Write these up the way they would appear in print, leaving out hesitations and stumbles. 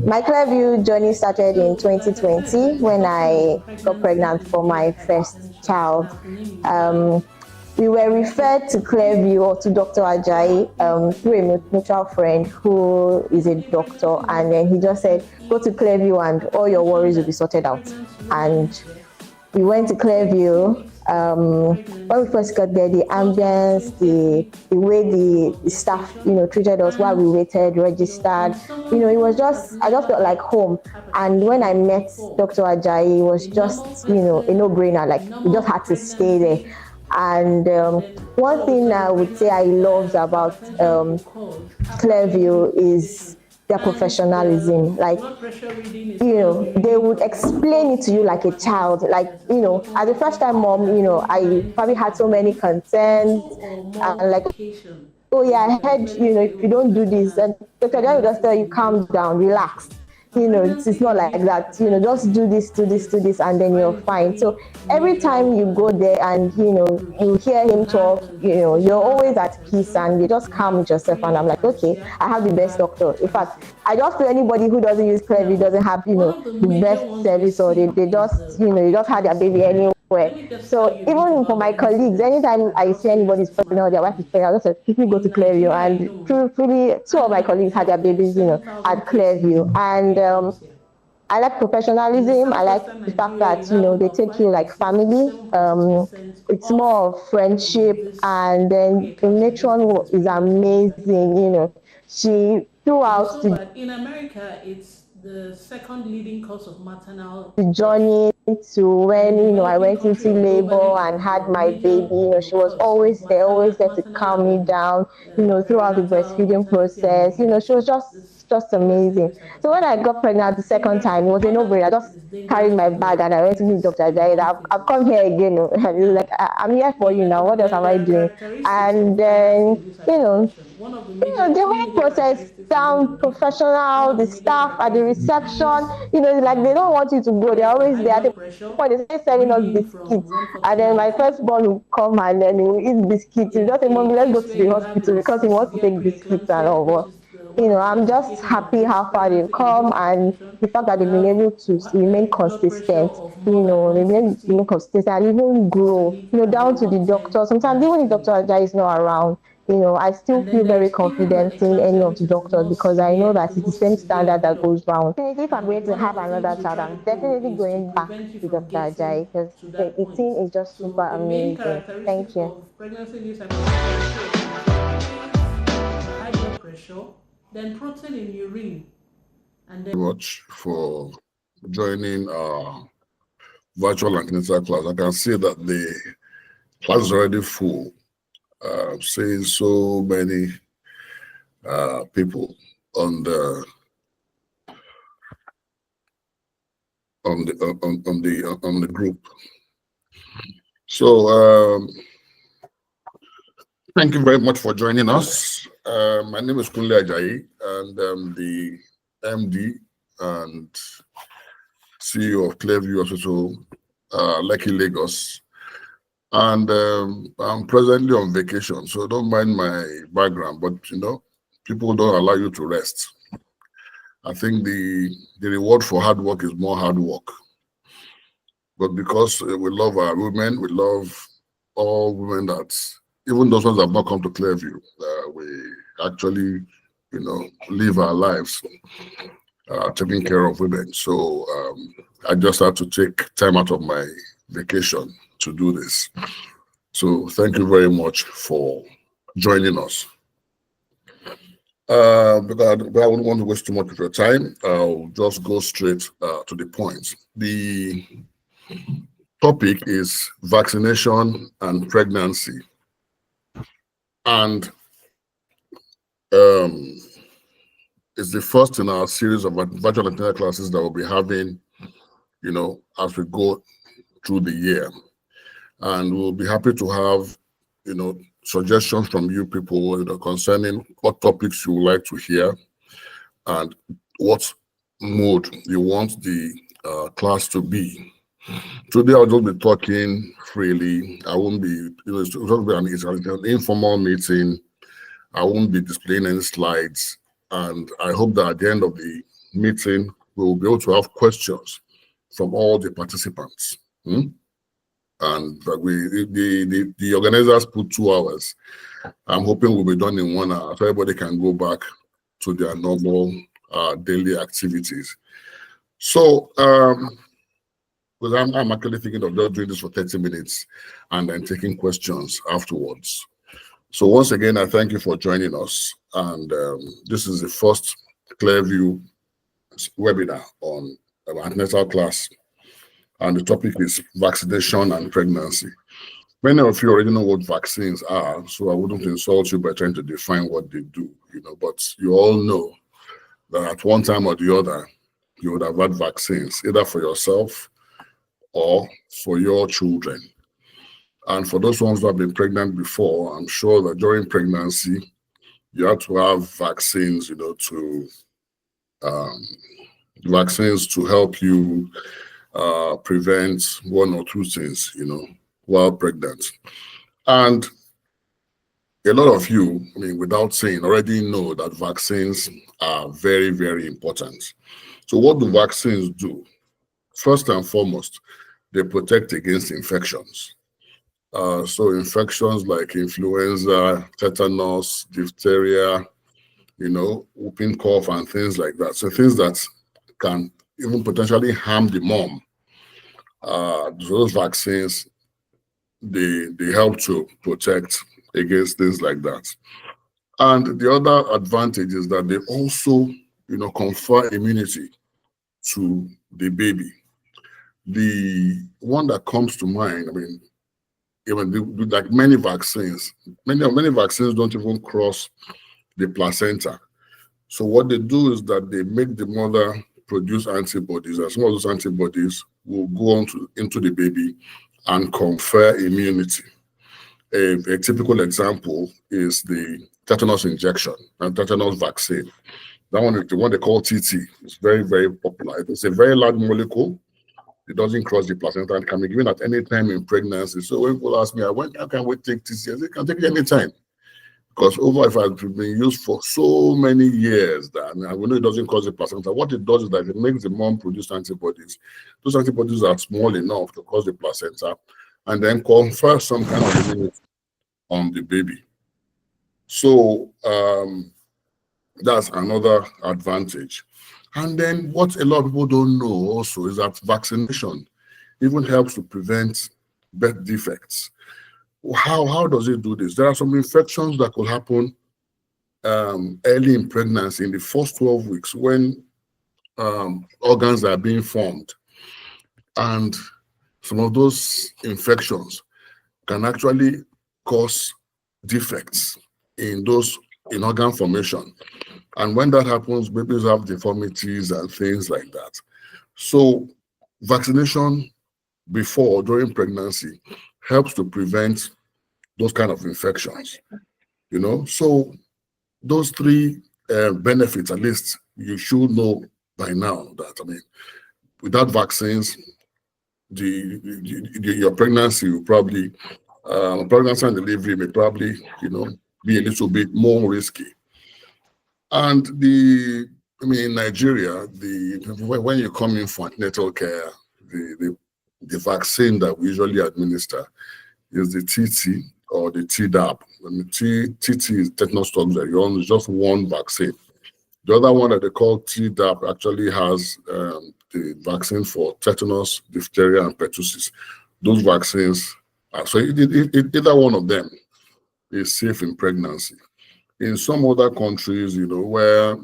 My Clearview journey started in 2020 when I got pregnant for my first child. We were referred to Clearview or to Dr. Ajayi through a mutual friend who is a doctor, and then he just said, go to Clearview and all your worries will be sorted out. And we went to Clearview. When we first got there, the ambience, the way the staff, treated us while we waited, registered, it was I just felt like home. And when I met Dr. Ajayi, it was just, a no-brainer. Like, we just had to stay there. And one thing I would say I loved about Clearview is their professionalism. Like, they would explain it to you like a child. Like, as a first-time mom, I probably had so many concerns and like, oh yeah, I heard, if you don't do this, and Dr. Ajayi would just tell you, calm down, relax. It's not like that. Just do this, and then you're fine. So every time you go there and, you hear him talk, you're always at peace and you just calm with yourself. And I'm like, okay, I have the best doctor. In fact, I just feel anybody who doesn't use Clearview doesn't have, the best service, or they just, they just had their baby anywhere. So even for my colleagues, anytime I see anybody's pregnant or their wife is pregnant, I just say, quickly go to Clearview. And truly, two of my colleagues had their babies, at Clearview. And I like professionalism. I like the fact that, they take you like family. It's more of friendship. And then the matron is amazing, she throughout the... In America, it's the second leading cause of maternal journey to when I went into labor and had my baby. She was always there to calm me down, throughout the breastfeeding process. She was just amazing. So when I got pregnant the second time, it was a no-brainer. I just carried my bag and I went to meet Dr. Ajayi. I've come here again. Like, I'm here for you now. What else am I doing? And then, the whole process sounds professional. The staff at the reception, it's like they don't want you to go. They're always there. At the point, they start selling us biscuits. And then my firstborn will come and then he will eat biscuits. He just say, Mommy, let's go to the hospital because he wants to take biscuits and all. I'm just happy how far they've come and the fact that they've been able to remain consistent, remain consistent and even grow, down to the doctor. Sometimes even if Dr. Ajayi is not around, I still feel very confident in any of the doctors because I know that it's the same standard that goes round. If I'm going to have another child, I'm definitely going back to Dr. Ajayi because the team is just super amazing. Thank you. High blood pressure, then protein in urine, and then much for joining our virtual antenatal class. I can see that the class is already full. Seeing so many people on the group. So thank you very much for joining us. My name is Kunle Ajayi, and I'm the MD and CEO of Clearview Hospital, Lekki, Lagos. And I'm presently on vacation, so don't mind my background, but people don't allow you to rest. I think the reward for hard work is more hard work. But because we love our women, we love all women that, even those ones that have not come to Clearview, we actually, live our lives taking care of women. So I just had to take time out of my vacation to do this. So thank you very much for joining us. But I wouldn't want to waste too much of your time. I'll just go straight to the point. The topic is vaccination and pregnancy. And it's the first in our series of virtual antenatal classes that we'll be having, as we go through the year. And we'll be happy to have, suggestions from you people, concerning what topics you would like to hear and what mode you want the class to be. Today I'll just be talking freely. I won't be, it's an informal meeting. I won't be displaying any slides. And I hope that at the end of the meeting, we will be able to have questions from all the participants. And the organizers put 2 hours. I'm hoping we'll be done in 1 hour, so everybody can go back to their normal daily activities. So, because I'm actually thinking of just doing this for 30 minutes and then taking questions afterwards. So once again, I thank you for joining us. And this is the first Clearview webinar on antenatal class. And the topic is vaccination and pregnancy. Many of you already know what vaccines are, so I wouldn't insult you by trying to define what they do, but you all know that at one time or the other, you would have had vaccines, either for yourself or for your children. And for those ones who have been pregnant before, I'm sure that during pregnancy, you have to have vaccines, vaccines to help you prevent 1 or 2 things, while pregnant. And a lot of you, without saying, already know that vaccines are very, very important. So what do vaccines do? First and foremost, they protect against infections. So infections like influenza, tetanus, diphtheria, whooping cough and things like that. So things that can even potentially harm the mom. Those vaccines, they help to protect against things like that. And the other advantage is that they also, confer immunity to the baby. The one that comes to mind, even like many vaccines don't even cross the placenta. So what they do is that they make the mother produce antibodies, and some of those antibodies will go into the baby and confer immunity. A typical example is the tetanus injection and tetanus vaccine. That one is the one they call TT. It's very, very popular. It's a very large molecule. It doesn't cross the placenta and can be given at any time in pregnancy. So when people ask me, how can we take TT? I say, can take it any time. Because if it's been used for so many years, that we know it doesn't cause the placenta. What it does is that it makes the mom produce antibodies. Those antibodies are small enough to cause the placenta and then confer some kind of immunity on the baby. So that's another advantage. And then what a lot of people don't know also is that vaccination even helps to prevent birth defects. How does it do this? There are some infections that could happen early in pregnancy, in the first 12 weeks, when organs are being formed. And some of those infections can actually cause defects in organ formation. And when that happens, babies have deformities and things like that. So vaccination before or during pregnancy helps to prevent those kind of infections, So those 3 benefits, at least you should know by now that, without vaccines, your pregnancy will probably, pregnancy and delivery may probably, be a little bit more risky. And in Nigeria, when you come in for antenatal care, the vaccine that we usually administer is the TT or the Tdap. And the TT is tetanus toxoid. It's just one vaccine. The other one that they call Tdap actually has the vaccine for tetanus, diphtheria, and pertussis. Those vaccines, so either one of them is safe in pregnancy. In some other countries, where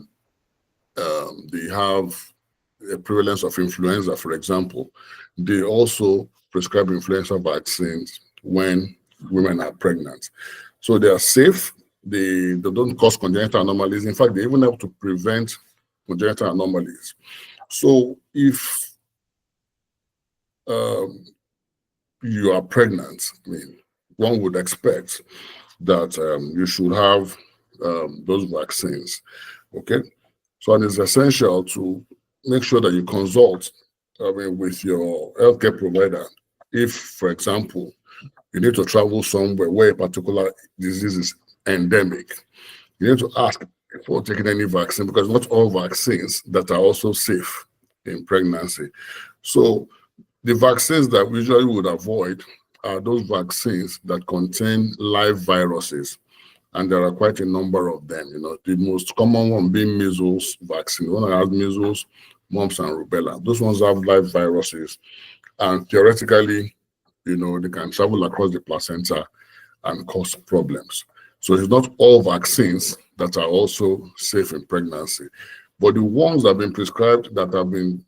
they have a prevalence of influenza, for example, they also prescribe influenza vaccines when women are pregnant. So they are safe. They don't cause congenital anomalies. In fact, they even help to prevent congenital anomalies. So if you are pregnant, one would expect that you should have those vaccines. Okay, so it is essential to make sure that you consult with your healthcare provider if, for example, you need to travel somewhere where a particular disease is endemic. You need to ask before taking any vaccine, because not all vaccines that are also safe in pregnancy. So the vaccines that we usually would avoid are those vaccines that contain live viruses. And there are quite a number of them. The most common one being measles vaccine. The one that has measles, mumps, and rubella. Those ones have live viruses. And theoretically, they can travel across the placenta and cause problems. So it's not all vaccines that are also safe in pregnancy. But the ones that have been prescribed that have been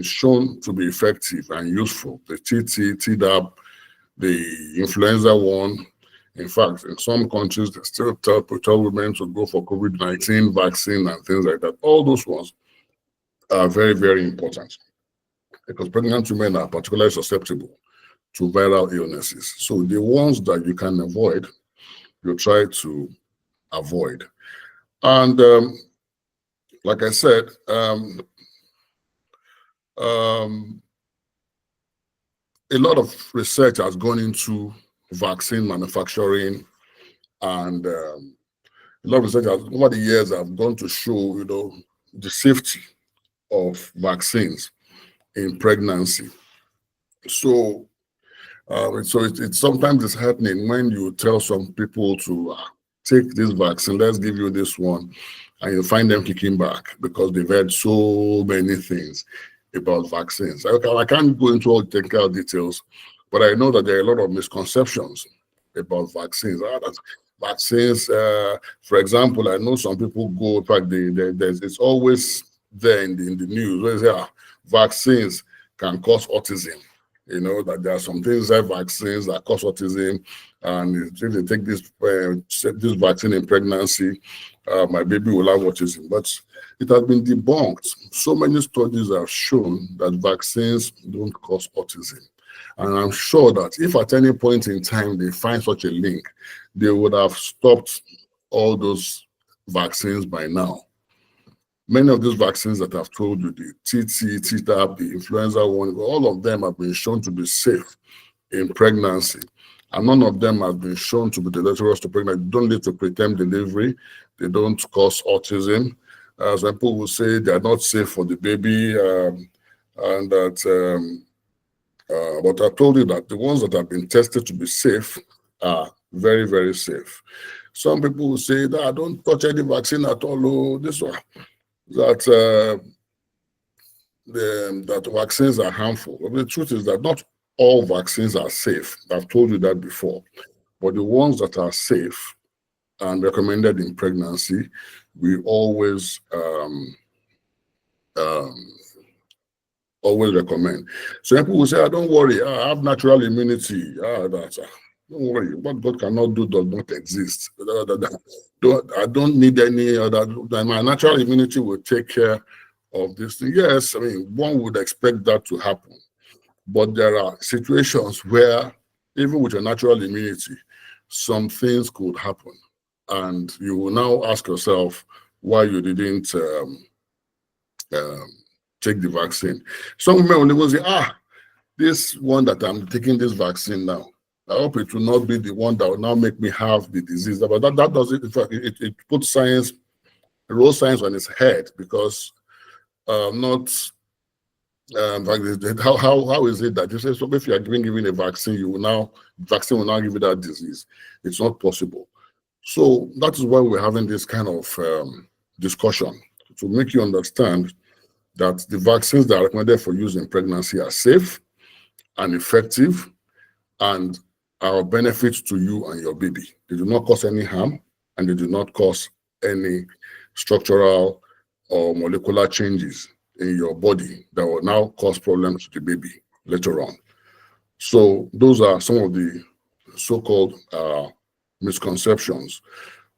shown to be effective and useful, the TT, Tdap, the influenza one. In fact, in some countries, they still tell women to go for COVID-19 vaccine and things like that. All those ones are very, very important because pregnant women are particularly susceptible to viral illnesses. So the ones that you can avoid, you try to avoid. And like I said, a lot of research has gone into vaccine manufacturing, and a lot of research over the years have gone to show, the safety of vaccines in pregnancy. So, it sometimes it's happening when you tell some people to take this vaccine, let's give you this one, and you find them kicking back because they've heard so many things about vaccines. I can't go into all the technical details, but I know that there are a lot of misconceptions about vaccines. Vaccines, for example, I know some people go, in fact, it's always there in the news where they say, vaccines can cause autism. That there are some things like vaccines that cause autism, and if they take this vaccine in pregnancy, my baby will have autism. But it has been debunked. So many studies have shown that vaccines don't cause autism. And I'm sure that if at any point in time they find such a link, they would have stopped all those vaccines by now. Many of these vaccines that I've told you, the TT, Tdap, the influenza one, all of them have been shown to be safe in pregnancy. And none of them have been shown to be deleterious to pregnancy. They don't lead to preterm delivery. They don't cause autism. Some people will say they are not safe for the baby, and that. But I told you that the ones that have been tested to be safe are very, very safe. Some people will say that I don't touch any vaccine at all. Oh, this one, that vaccines are harmful. But the truth is that not all vaccines are safe. I've told you that before. But the ones that are safe and recommended in pregnancy, we always recommend. So people will say, don't worry, I have natural immunity. Don't worry, what God cannot do does not exist. I don't need any other. My natural immunity will take care of this thing. Yes, one would expect that to happen. But there are situations where, even with your natural immunity, some things could happen. And you will now ask yourself why you didn't take the vaccine. Some women will even say, this one that I'm taking this vaccine now, I hope it will not be the one that will now make me have the disease. But that does it. In fact, it puts science, it rolls science on its head, because how is it that you say, so if you are given a vaccine, vaccine will now give you that disease? It's not possible. So that is why we're having this kind of discussion, to make you understand that the vaccines that are recommended for use in pregnancy are safe and effective and are of benefit to you and your baby. They do not cause any harm, and they do not cause any structural or molecular changes in your body that will now cause problems to the baby later on. So those are some of the so-called misconceptions.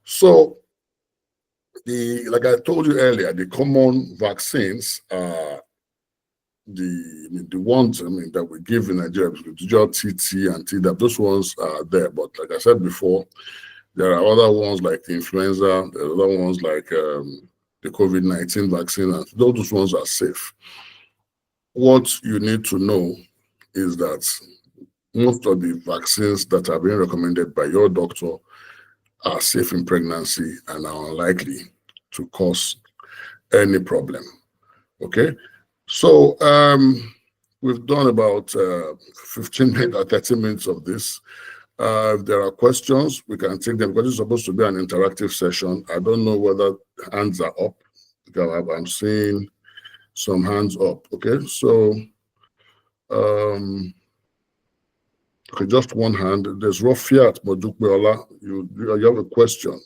So like I told you earlier, the common vaccines are the ones that we give in Nigeria, TT and Tdap. Those ones are there, but like I said before, there are other ones like the influenza. There are other ones like the COVID-19 vaccine, and those ones are safe. What you need to know is that most of the vaccines that are being recommended by your doctor are safe in pregnancy and are unlikely to cause any problem. Okay, so we've done about 15 minutes or 30 minutes of this. If there are questions, we can take them, because it's supposed to be an interactive session. I don't know whether hands are up, because I'm seeing some hands up. Okay, so okay, just one hand. There's Rofiat Modukbeola. You have a question.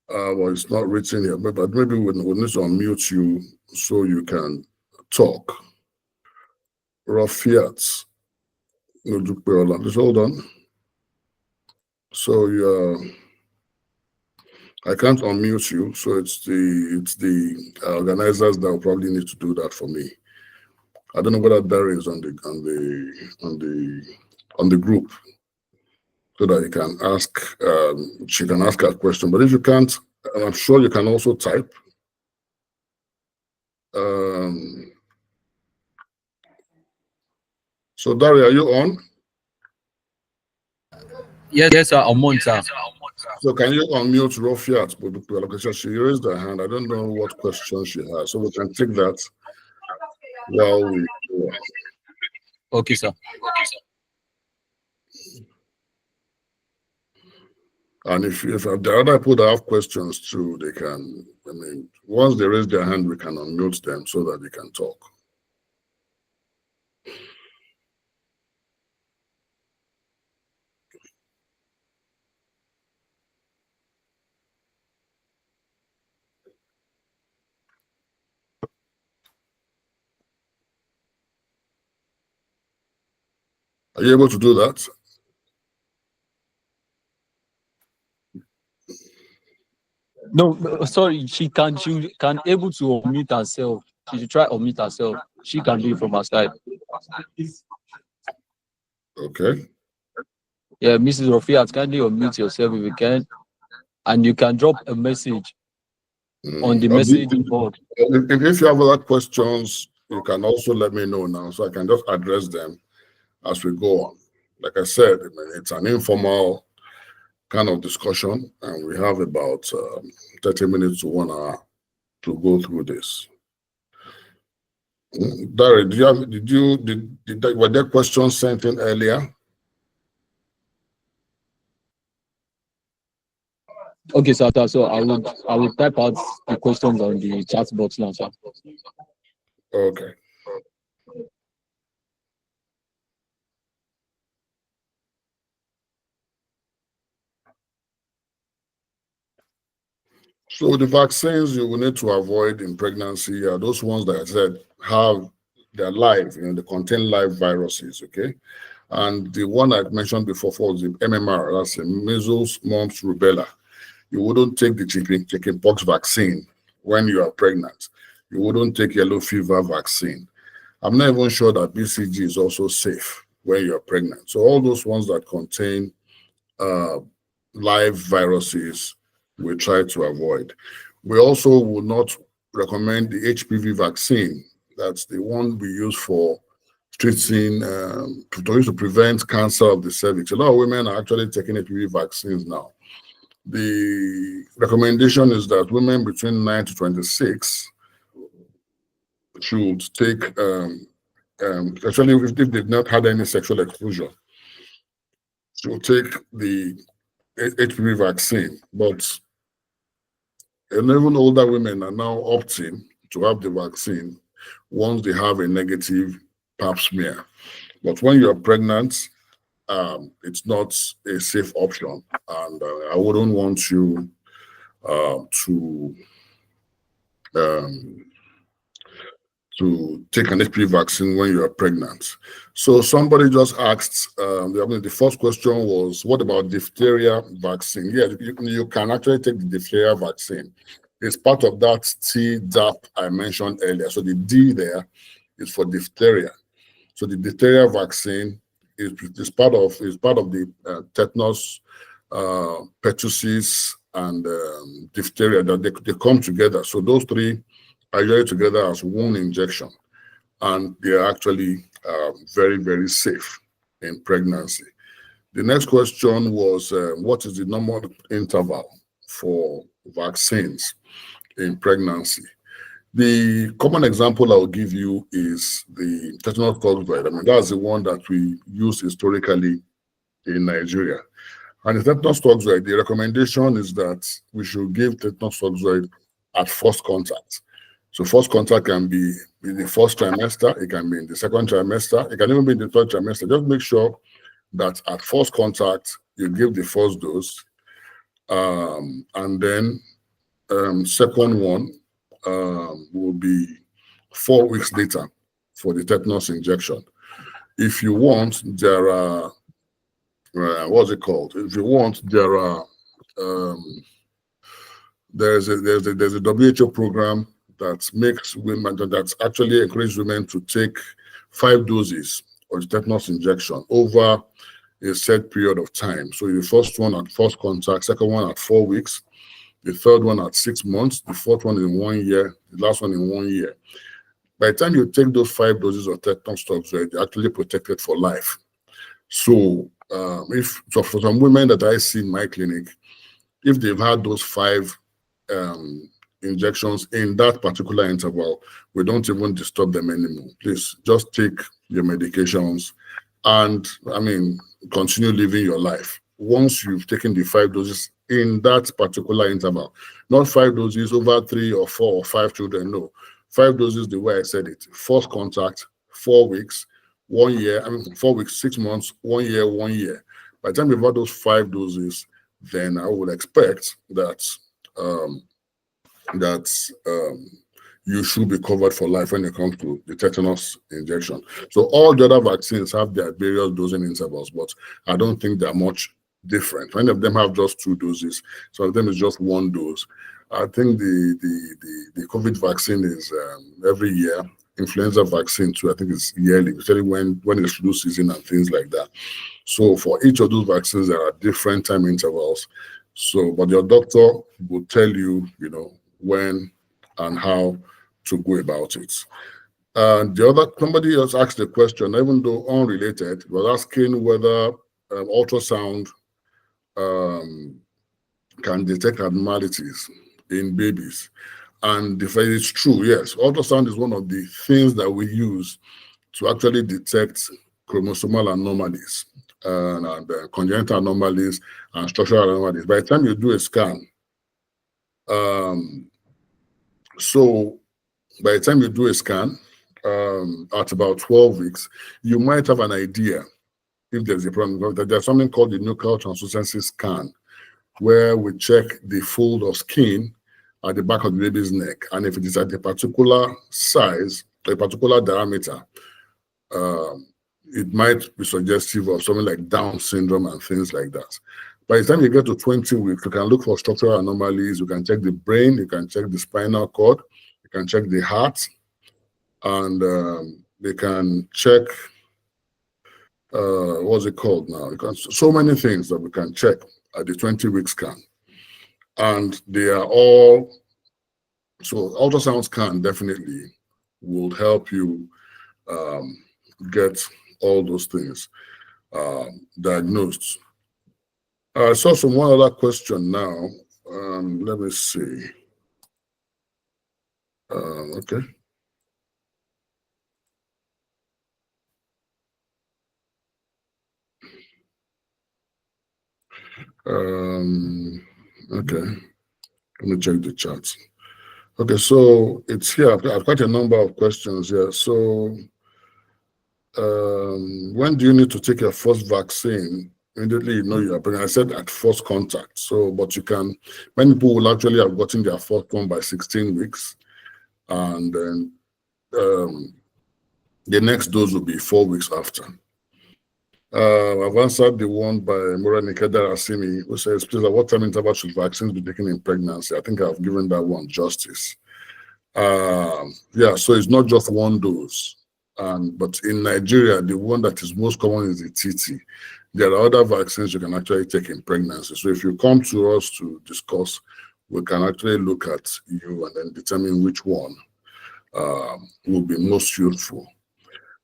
Well, it's not written here, but maybe we'll need to unmute you so you can talk. Rofiat Modukbeola. Just hold on. So I can't unmute you, so it's the organizers that will probably need to do that for me. I don't know whether Barry is on the group, so that you can ask. She can ask her question. But if you can't, I'm sure you can also type. So Barry, are you on? Yes, sir. I'm on, sir. So can you unmute Rofiat? Because she raised her hand. I don't know what question she has, so we can take that while we go on. Okay, sir. And if there are other people that have questions too, they can, once they raise their hand, we can unmute them so that they can talk. Are you able to do that? No, sorry. She can able to unmute herself. She should try unmute herself. She can do it from her side. Okay. Yeah, Mrs. Rofiat, kindly unmute yourself if you can, and you can drop a message on the messaging board. If you have other questions, you can also let me know now, so I can just address them as we go on. Like I said, it's an informal kind of discussion, and we have about 30 minutes to 1 hour to go through this. Dari, were there questions sent in earlier? Okay, sir. So I will type out the questions on the chat box now, sir. Okay. So the vaccines you will need to avoid in pregnancy are those ones that I said they're live, they contain live viruses, okay? And the one I mentioned before was the MMR, that's the measles, mumps, rubella. You wouldn't take the chickenpox vaccine when you are pregnant. You wouldn't take yellow fever vaccine. I'm not even sure that BCG is also safe when you're pregnant. So all those ones that contain live viruses, we try to avoid. We also will not recommend the HPV vaccine. That's the one we use for treating, to prevent cancer of the cervix. A lot of women are actually taking HPV vaccines now. The recommendation is that women between 9 to 26 should take, especially if they've not had any sexual exposure, should take the HPV vaccine. But even older women are now opting to have the vaccine once they have a negative pap smear. But when you're pregnant, it's not a safe option, and I wouldn't want you to take an HPV vaccine when you are pregnant. So somebody just asked, the first question was, what about diphtheria vaccine? Yeah, you can actually take the diphtheria vaccine. It's part of that Tdap I mentioned earlier. So the D there is for diphtheria. So the diphtheria vaccine is part of the tetanus, pertussis, and diphtheria, that they come together. So those three are usually together as one injection, and they are actually very, very safe in pregnancy. The next question was, what is the normal interval for vaccines in pregnancy. The common example I'll give you is the tetanus toxoid. I mean, that's the one that we use historically in Nigeria. And the tetanus toxoid, the recommendation is that we should give tetanus toxoid at first contact. So first contact can be in the first trimester, it can be in the second trimester, it can even be in the third trimester. Just make sure that at first contact, you give the first dose, and then second one will be 4 weeks later for the tetanus injection. If you want, there are, what's it called? If you want, there are, there's a WHO program that makes women, that actually encourages women to take 5 doses of the tetanus injection over a set period of time. So the first one at first contact, second one at 4 weeks, the third one at 6 months, the fourth one in 1 year, the last one in 1 year. By the time you take those 5 doses of tetanus toxoid, you're actually protected for life. So, so for some women that I see in my clinic, if they've had those 5 injections in that particular interval, we don't even disturb them anymore. Please just take your medications and, I mean, continue living your life. Once you've taken the 5 doses in that particular interval, not 5 doses over 3 or 4 or 5 children, no. 5 doses the way I said it. First contact, 4 weeks, 1 year, 4 weeks, 6 months, 1 year, 1 year. By the time you've had those 5 doses, then I would expect that you should be covered for life when it comes to the tetanus injection. So all the other vaccines have their various dosing intervals, but I don't think they're much different. Many of them have just 2 doses. Some of them is just 1 dose. I think the COVID vaccine is every year. Influenza vaccine too, I think it's yearly, especially when it's flu season and things like that. So for each of those vaccines, there are different time intervals. So, but your doctor will tell you, you know, when and how to go about it. And the other, somebody else asked a question, even though unrelated, was asking whether ultrasound can detect abnormalities in babies. And if it's true, yes, ultrasound is one of the things that we use to actually detect chromosomal anomalies and congenital anomalies and structural anomalies. By the time you do a scan, so by the time you do a scan at about 12 weeks, you might have an idea if there's a problem. There's something called the nuchal translucency scan, where we check the fold of skin at the back of the baby's neck. And if it is at a particular size, a particular diameter, it might be suggestive of something like Down syndrome and things like that. By the time you get to 20 weeks, you can look for structural anomalies. You can check the brain, you can check the spinal cord, you can check the heart, and they can check, what's it called now? So many things that we can check at the 20-week scan. And they are all, so ultrasound scan definitely will help you get all those things diagnosed. I saw one other question now. Let me see. Okay. Okay. Let me check the chat. Okay, so it's here. I've got a number of questions here. So, when do you need to take your first vaccine? Immediately you know you are pregnant. I said at first contact. So, but you can, many people will actually have gotten their first one by 16 weeks. And then the next dose will be 4 weeks after. I've answered the one by Mura Nikeda Asimi, who says, please, at what time interval should vaccines be taken in pregnancy? I think I've given that one justice. Yeah, so it's not just 1 dose. But in Nigeria, the one that is most common is the TT. There are other vaccines you can actually take in pregnancy. So if you come to us to discuss, we can actually look at you and then determine which one will be most useful.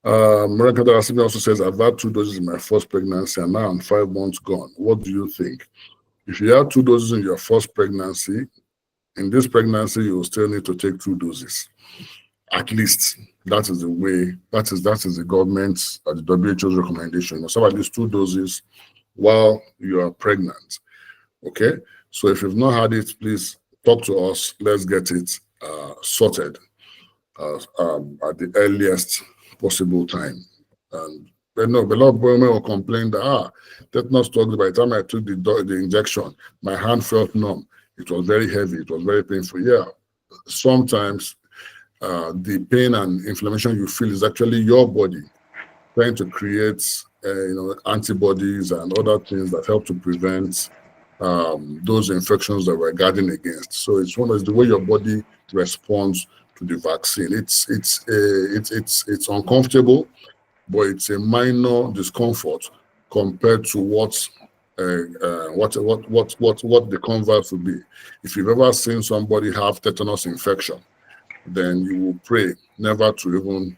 Maranka Darasimi also says, I've had 2 doses in my first pregnancy and now I'm 5 months gone. What do you think? If you had 2 doses in your first pregnancy in this pregnancy, you will still need to take 2 doses. At least that is the way, that is the government's, the WHO's recommendation. You must have at least 2 doses while you are pregnant. Okay? So if you've not had it, please talk to us. Let's get it sorted at the earliest possible time. And but no, a lot of women will complain that tetanus toxin, by the time I took the injection, my hand felt numb. It was very heavy. It was very painful. Yeah, sometimes the pain and inflammation you feel is actually your body trying to create antibodies and other things that help to prevent those infections that we're guarding against. So it's the way your body responds to the vaccine. It's uncomfortable, but it's a minor discomfort compared to what the converse would be. If you've ever seen somebody have tetanus infection, then you will pray never to even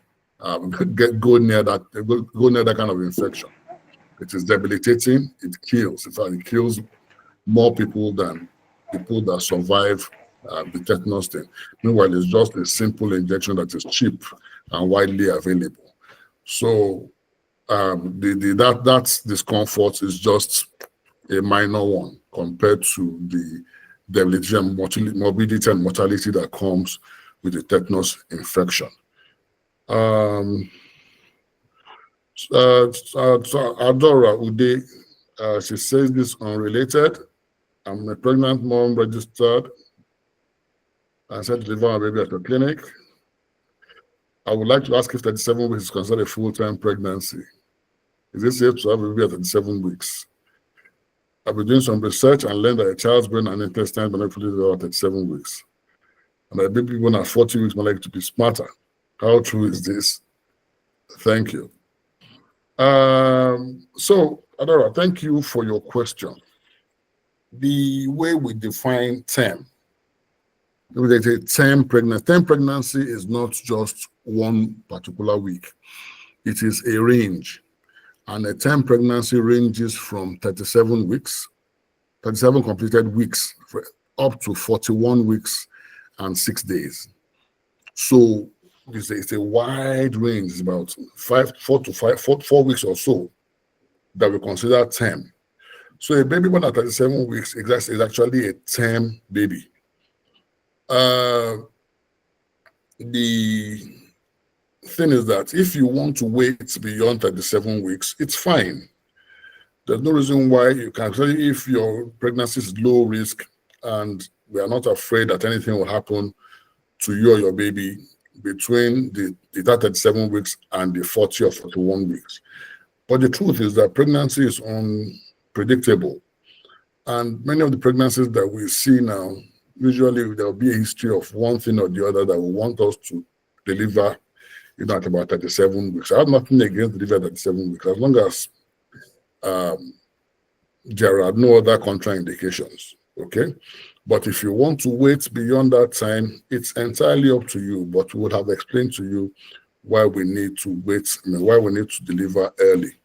go near that kind of infection. It is debilitating. It kills. In fact, it kills more people than people that survive the tetanus thing. Meanwhile, it's just a simple injection that is cheap and widely available. So that discomfort is just a minor one compared to the debility and morbidity and mortality that comes with the tetanus infection. Adora Ude, she says this unrelated. I'm a pregnant mom registered. I said deliver my baby at the clinic. I would like to ask if 37 weeks is considered a full-time pregnancy. Is it safe to have a baby at 37 weeks? I've been doing some research and learned that a child's brain and intestine are not fully developed at 37 weeks. And a baby born at 40 weeks might like to be smarter. How true is this? Thank you. So, Adora, thank you for your question. The way we define term, there's a term pregnancy. Term pregnancy is not just one particular week. It is a range. And a term pregnancy ranges from 37 weeks, 37 completed weeks, up to 41 weeks and 6 days. So it's a wide range. It's about 4 weeks or so that we consider term. So a baby born at 37 weeks is actually a term baby. The thing is that if you want to wait beyond 37 weeks, it's fine. There's no reason why you can. Especially if your pregnancy is low risk and we are not afraid that anything will happen to you or your baby between the 37 weeks and the 40 or 41 weeks. But the truth is that pregnancy is unpredictable. And many of the pregnancies that we see now, usually there will be a history of one thing or the other that will want us to deliver at about 37 weeks. I have nothing against delivery at 37 weeks, as long as there are no other contraindications, okay? But if you want to wait beyond that time, it's entirely up to you, but we would have explained to you why we need to wait, why we need to deliver early.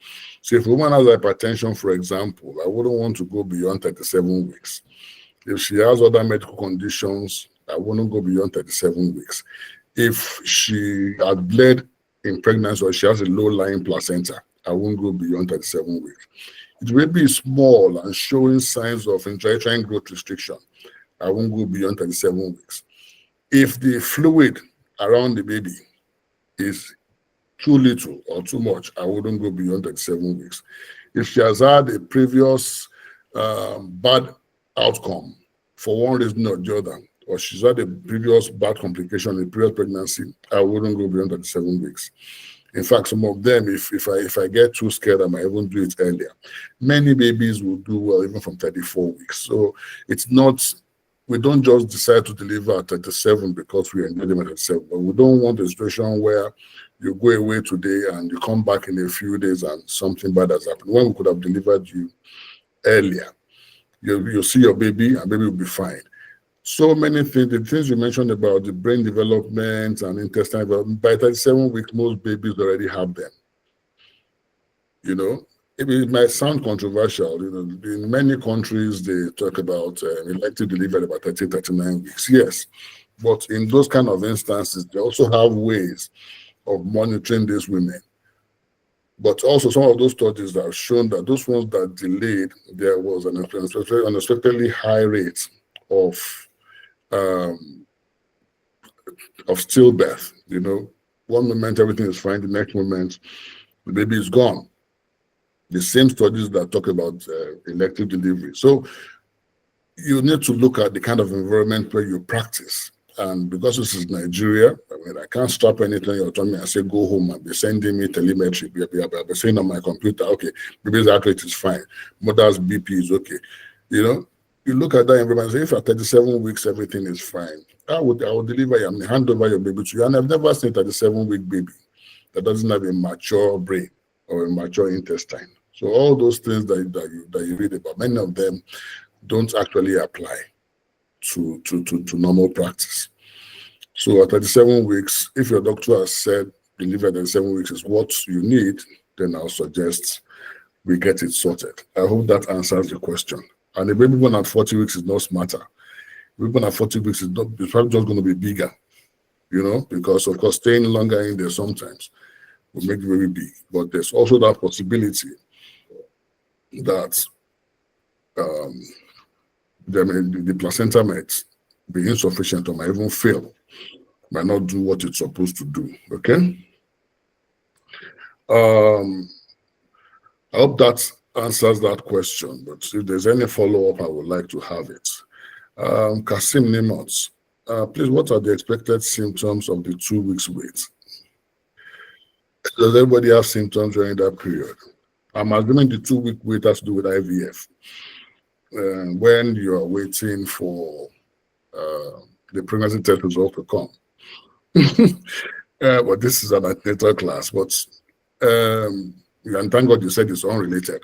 So if a woman has hypertension, for example, I wouldn't want to go beyond 37 weeks. If she has other medical conditions, I wouldn't go beyond 37 weeks. If she had bled in pregnancy or she has a low-lying placenta, I won't go beyond 37 weeks. It may be small and showing signs of intrauterine growth restriction. I won't go beyond 37 weeks. If the fluid around the baby is too little or too much, I wouldn't go beyond 37 weeks. If she has had a previous bad outcome for one reason or the other, or she's had a previous bad complication in previous pregnancy, I wouldn't go beyond 37 weeks. In fact, some of them, if I get too scared, I might even do it earlier. Many babies will do well even from 34 weeks. So it's not, we don't just decide to deliver at 37 because we enjoy them at 37. But we don't want a situation where you go away today and you come back in a few days and something bad has happened. When we could have delivered you earlier, you'll see your baby and baby will be fine. So many things, the things you mentioned about the brain development and intestinal development, by 37 weeks, most babies already have them. It might sound controversial. In many countries, they talk about elective delivery about 30, 39 weeks. Yes, but in those kind of instances, they also have ways of monitoring these women. But also some of those studies that have shown that those ones that delayed, there was an unexpectedly high rate of stillbirth. One moment everything is fine, the next moment the baby is gone. The same studies that talk about elective delivery. So you need to look at the kind of environment where you practice. And because this is Nigeria, I can't stop anything you tell me and say, go home and be sending me telemetry. Be saying on my computer, okay, baby's heart rate is fine. Mother's BP is okay. You look at that environment and say, if at 37 weeks, everything is fine, I will deliver you, hand over your baby to you. And I've never seen a 37-week baby that doesn't have a mature brain or a mature intestine. So all those things that you read about, many of them don't actually apply to normal practice. So at 37 weeks, if your doctor has said deliver at 37 weeks is what you need, then I'll suggest we get it sorted. I hope that answers the question. And the baby born at 40 weeks is not smarter. Baby born at 40 weeks is probably just going to be bigger, because of course staying longer in there sometimes will make the baby big. But there's also that possibility that the placenta might be insufficient or might even fail, might not do what it's supposed to do. Okay. I hope that answers that question. But if there's any follow-up, I would like to have it. Kasim Nimot, please, what are the expected symptoms of the 2 weeks wait? Does everybody have symptoms during that period? I'm assuming the 2 week wait has to do with IVF. When you are waiting for the pregnancy test result to come. But this is an antenatal class, but and thank God you said it's unrelated.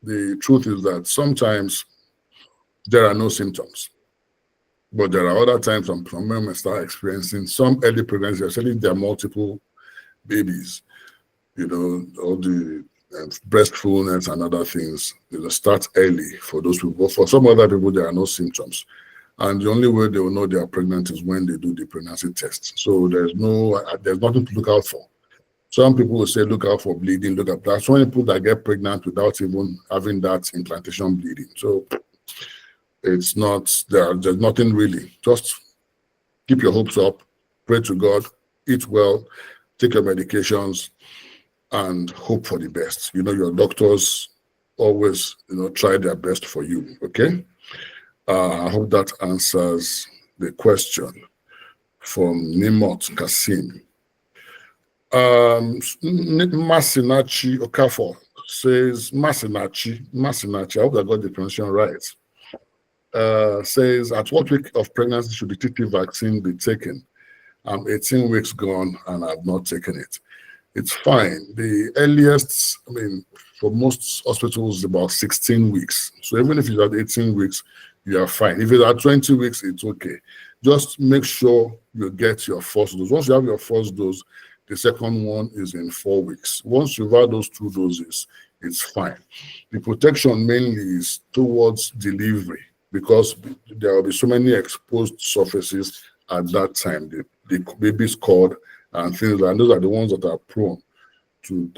The truth is that sometimes there are no symptoms, but there are other times some women start experiencing some early pregnancy, especially if there are multiple babies, all the breast fullness and other things, start early for those people. For some other people, there are no symptoms. And the only way they will know they are pregnant is when they do the pregnancy test. So there's nothing to look out for. Some people will say, look out for bleeding, look at that. So many people that get pregnant without even having that implantation bleeding. So it's not, there's nothing really. Just keep your hopes up, pray to God, eat well, take your medications, and hope for the best. Your doctors always, try their best for you, okay? I hope that answers the question from Nimot Kasim. Masinachi Okafor says, Masinachi, I hope I got the pronunciation right, says, at what week of pregnancy should the TT vaccine be taken? I'm 18 weeks gone and I've not taken it. It's fine. The earliest, for most hospitals, is about 16 weeks. So even if you're at 18 weeks, you are fine. If it's at 20 weeks, it's okay. Just make sure you get your first dose. Once you have your first dose, the second one is in 4 weeks. Once you've had those 2 doses, it's fine. The protection mainly is towards delivery because there will be so many exposed surfaces at that time. The baby's cord and things like that. Those are the ones that are prone to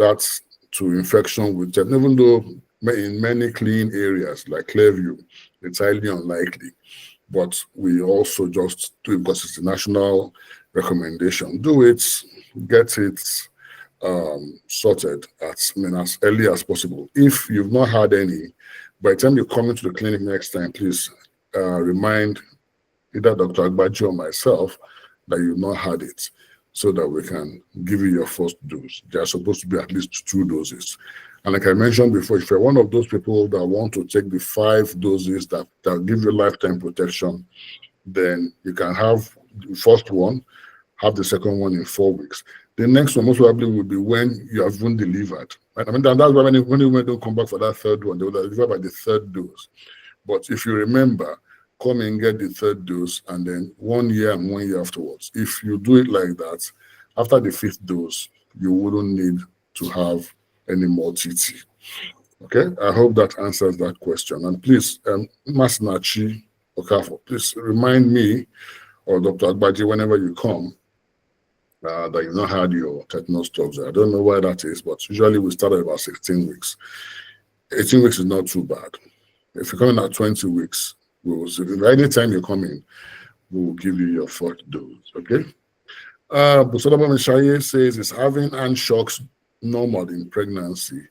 infection with them. Even though in many clean areas like Clearview, it's highly unlikely. But we also just do it because it's a national recommendation. Do it, get it sorted as early as possible. If you've not had any, by the time you come into the clinic next time, please remind either Dr. Agbaji or myself that you've not had it, so that we can give you your first dose. There are supposed to be at least 2 doses. And like I mentioned before, if you're one of those people that want to take the 5 doses that give you lifetime protection, then you can have the first one, have the second one in 4 weeks. The next one most probably will be when you have been delivered. Right? That's why when women don't come back for that 3rd one, they will deliver by the 3rd dose. But if you remember, come and get the 3rd dose and then 1 year and 1 year afterwards. If you do it like that, after the 5th dose, you wouldn't need to have any more TT. Okay, I hope that answers that question. And please, Masnachi Okafo, please remind me or Dr. Agbaji whenever you come that you've not had your tetanus jabs. I don't know why that is, but usually we start at about 16 weeks. 18 weeks is not too bad. If you're coming at 20 weeks, we will see. Anytime you come in, we will give you your fourth dose. Okay. Busolaba Mishaye says, is having hand shocks normal in pregnancy?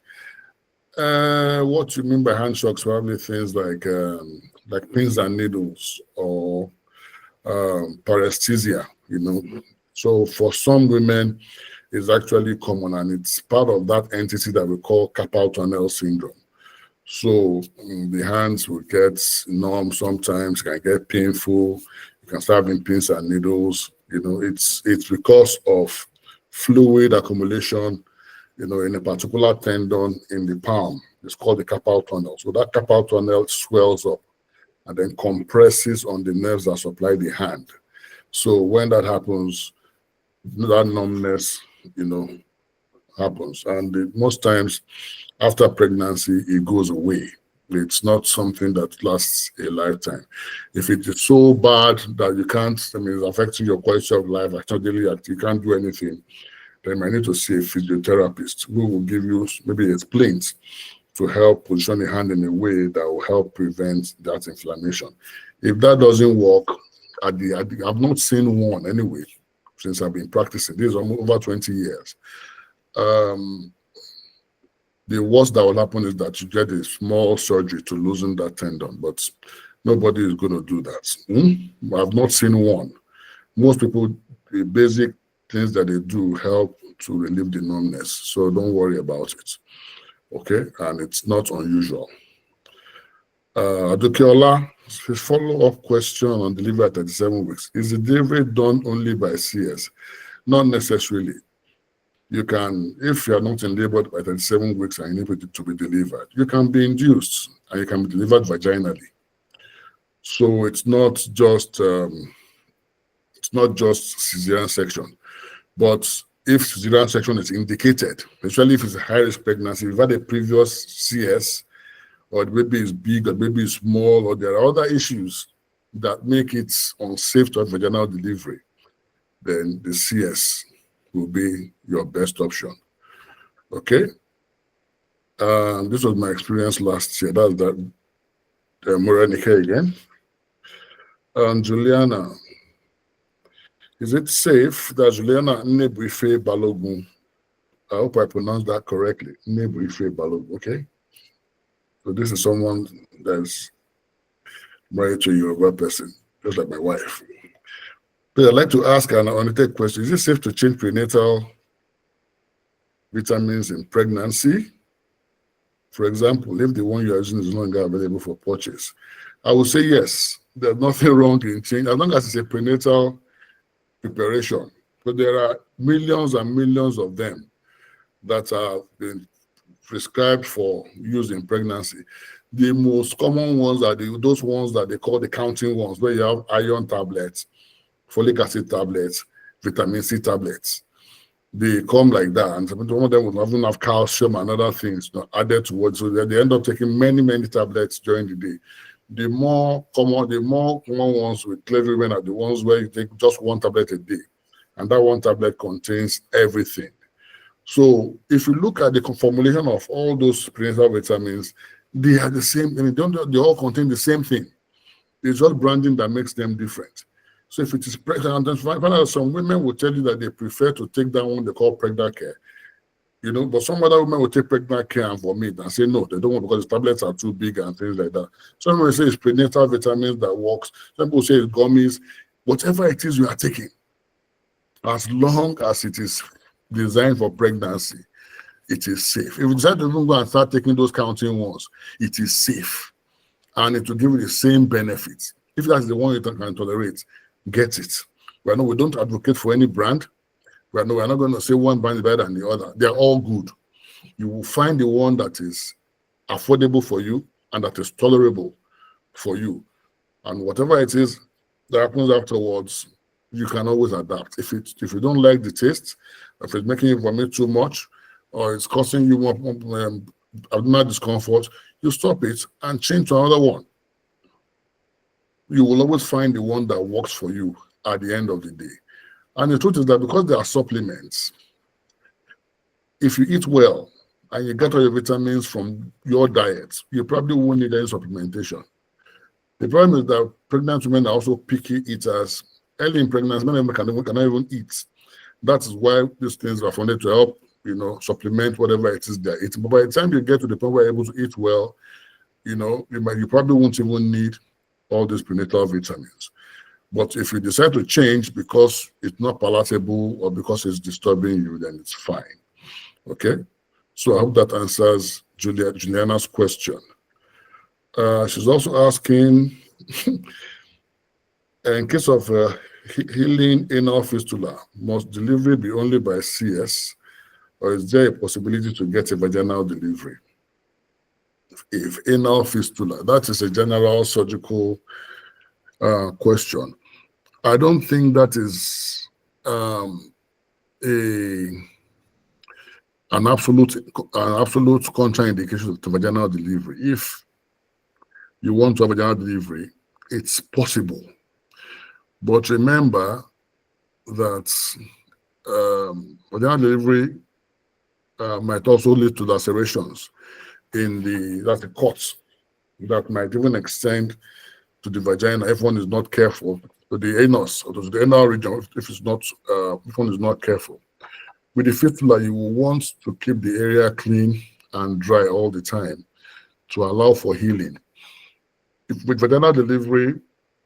What you mean by hand shocks? Probably things like pins and needles or paresthesia, you know. So for some women, it's actually common, and it's part of that entity that we call carpal tunnel syndrome. So the hands will get numb sometimes, can get painful. You can start having pins and needles. You know, it's because of fluid accumulation, you know, in a particular tendon in the palm. It's called the carpal tunnel. So that carpal tunnel swells up and then compresses on the nerves that supply the hand. So when that happens, that numbness, you know, happens. And most times after pregnancy, it goes away. It's not something that lasts a lifetime. If it is so bad that you can't, I mean, it's affecting your quality of life, actually, you can't do anything, then you might need to see a physiotherapist who will give you maybe a splint to help position the hand in a way that will help prevent that inflammation. If that doesn't work, I've not seen one anyway since I've been practicing. This is over 20 years. The worst that will happen is that you get a small surgery to loosen that tendon, but nobody is going to do that. I've not seen one. Most people, the basic things that they do help to relieve the numbness, so don't worry about it. Okay, and it's not unusual. Adukeola, his follow-up question on delivery at 37 weeks. Is the delivery done only by CS? Not necessarily. You can, if you are not in labor by 37 weeks and you need it to be delivered, you can be induced and you can be delivered vaginally. So it's not just cesarean section, but if cesarean section is indicated, especially if it's a high-risk pregnancy, if you've had a previous CS, or the baby is big, or the baby is small, or there are other issues that make it unsafe to have vaginal delivery, then the CS will be your best option. Okay? This was my experience last year. That's that Morenike again. Juliana, is it safe that Juliana Nebuife Balogun, I hope I pronounced that correctly, Nebuife Balogun, okay? So this is someone that's married to a Yoruba person, just like my wife. But I'd like to ask an unrelated question. Is it safe to change prenatal vitamins in pregnancy? For example, if the one you are using is no longer available for purchase, I would say yes. There's nothing wrong in change, as long as it's a prenatal preparation. But there are millions and millions of them that have been prescribed for use in pregnancy. The most common ones are those ones that they call the counting ones, where you have iron tablets, folic acid tablets, vitamin C tablets. They come like that, and some of them will even have calcium and other things added to what, so they end up taking many, many tablets during the day. The more common ones with Clearview women are the ones where you take just one tablet a day, and that one tablet contains everything. So if you look at the formulation of all those prenatal vitamins, they are the same. I mean, they all contain the same thing. It's just branding that makes them different. So if it is pregnant, some women will tell you that they prefer to take that one they call pregnant care. You know, but some other women will take pregnant care and vomit and say no, they don't want, because the tablets are too big and things like that. Some will say it's prenatal vitamins that works. Some people say it's gummies. Whatever it is you are taking, as long as it is designed for pregnancy, it is safe. If you decide to even go and start taking those counting ones, it is safe. And it will give you the same benefits. If that's the one you can tolerate, get it. We don't advocate for any brand. We're not going to say one brand is better than the other. They're all good. You will find the one that is affordable for you and that is tolerable for you. And whatever it is that happens afterwards, you can always adapt. If you don't like the taste, if it's making you vomit too much, or it's causing you more abdominal discomfort, you stop it and change to another one. You will always find the one that works for you at the end of the day. And the truth is that because there are supplements, if you eat well and you get all your vitamins from your diet, you probably won't need any supplementation. The problem is that pregnant women are also picky eaters. Early in pregnancy, many of them cannot even eat. That is why these things are funded to help, supplement whatever it is they're eating. But by the time you get to the point where you're able to eat well, you probably won't even need all these prenatal vitamins. But if you decide to change because it's not palatable or because it's disturbing you, then it's fine. Okay? So I hope that answers Juliana's question. She's also asking, in case of healing anal fistula, must delivery be only by CS, or is there a possibility to get a vaginal delivery? If anal fistula, that is a general surgical question. I don't think that is an absolute contraindication to vaginal delivery. If you want to have vaginal delivery, it's possible. But remember that vaginal delivery might also lead to lacerations in the cuts that might even extend to the vagina if one is not careful, to the anus or to the anal region if one is not careful. With the fistula, you will want to keep the area clean and dry all the time to allow for healing. With vaginal delivery,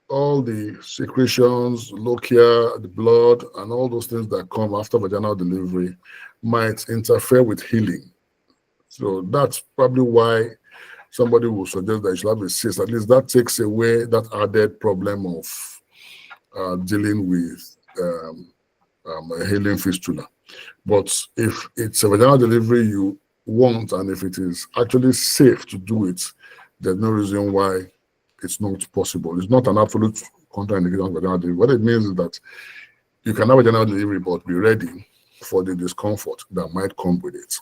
all the secretions, lochia, the blood, and all those things that come after vaginal delivery might interfere with healing. So that's probably why somebody will suggest that you should have a cyst. At least that takes away that added problem of dealing with a healing fistula. But if it's a vaginal delivery you want, and if it is actually safe to do it, there's no reason why it's not possible. It's not an absolute contraindication of vaginal delivery. What it means is that you can have a vaginal delivery, but be ready for the discomfort that might come with it.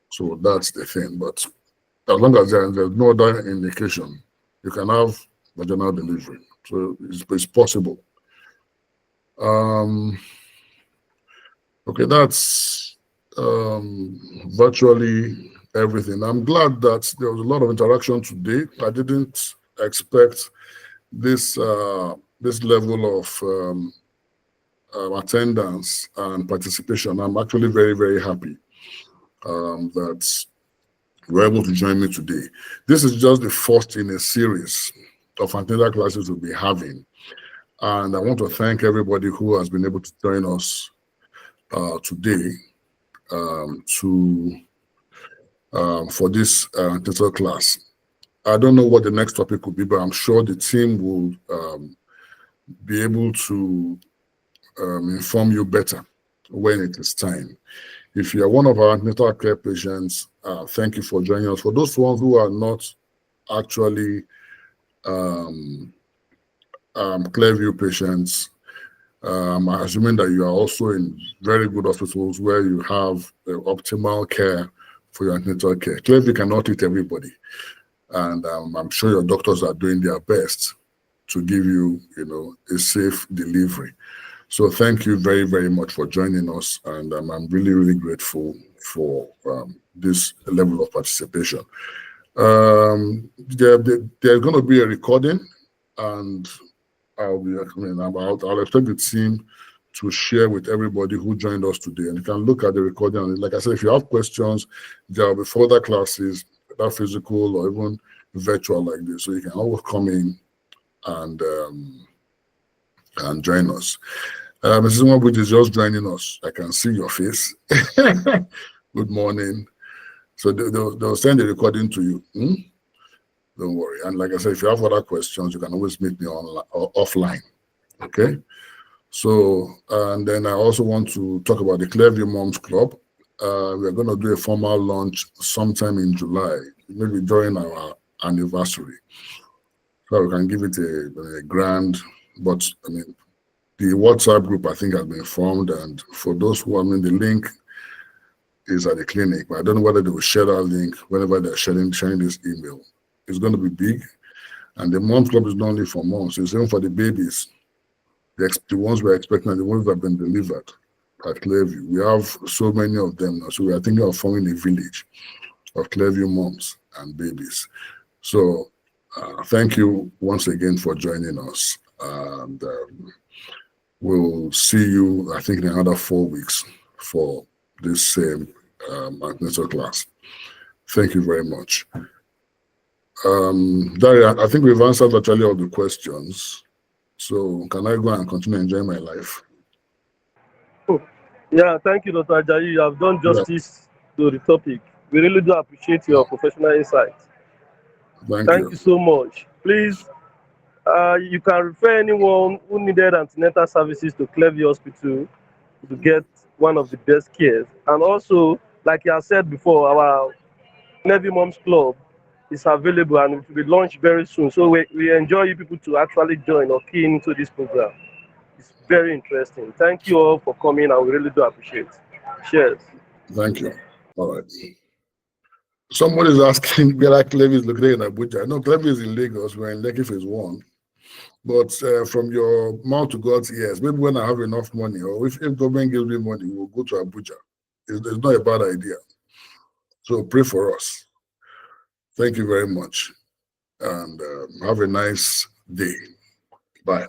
So that's the thing. But as long as there's no other indication, you can have vaginal delivery. So it's possible. Okay, that's virtually everything. I'm glad that there was a lot of interaction today. I didn't expect this level of attendance and participation. I'm actually very, very happy that you're able to join me today. This is just the first in a series of antenatal classes we'll be having. And I want to thank everybody who has been able to join us today for this antenatal class. I don't know what the next topic could be, but I'm sure the team will be able to inform you better when it is time. If you are one of our antenatal care patients, thank you for joining us. For those ones who are not actually Clearview patients, I'm assuming that you are also in very good hospitals where you have optimal care for your antenatal care. Clearview cannot treat everybody, and I'm sure your doctors are doing their best to give you, a safe delivery. So thank you very, very much for joining us, and I'm really, really grateful for this level of participation. There's going to be a recording, and I'll expect the team to share with everybody who joined us today, and you can look at the recording. And like I said, if you have questions, there will be further classes, either physical or even virtual like this, so you can always come in and join us. Mrs. Mwabut is just joining us. I can see your face. Good morning. So they'll send the recording to you. Don't worry. And like I said, if you have other questions, you can always meet me offline. Okay? So, and then I also want to talk about the Clearview Moms Club. We're going to do a formal launch sometime in July, maybe during our anniversary. So we can give it a grand, but the WhatsApp group, I think, has been formed. And for those who, the link is at the clinic, but I don't know whether they will share that link whenever they're sharing this email. It's going to be big. And the Moms Club is not only for moms, it's even for the babies, the ones we're expecting and the ones that have been delivered at Clearview. We have so many of them now. So we are thinking of forming a village of Clearview moms and babies. So thank you once again for joining us. And we'll see you, I think, in another 4 weeks for this same antenatal class. Thank you very much. Daria, I think we've answered virtually all the questions. So can I go and continue enjoying my life? Yeah, thank you, Dr. Ajayi. You have done justice to the topic. We really do appreciate your professional insight. Thank you so much. Please, you can refer anyone who needed antenatal services to Clearview Hospital to get one of the best cares. And also, like you have said before, our Clearview Moms Club is available and it will be launched very soon. So we enjoy you people to actually join or key into this program. It's very interesting. Thank you all for coming, and we really do appreciate it. Cheers. Thank you. All right. Someone is asking whether Clearview is located in Abuja. No, Clearview is in Lagos. We're in Lekki Phase 1. But from your mouth to God's ears, maybe when I have enough money, or if government gives me money, we'll go to Abuja. It's not a bad idea. So pray for us. Thank you very much. And have a nice day. Bye.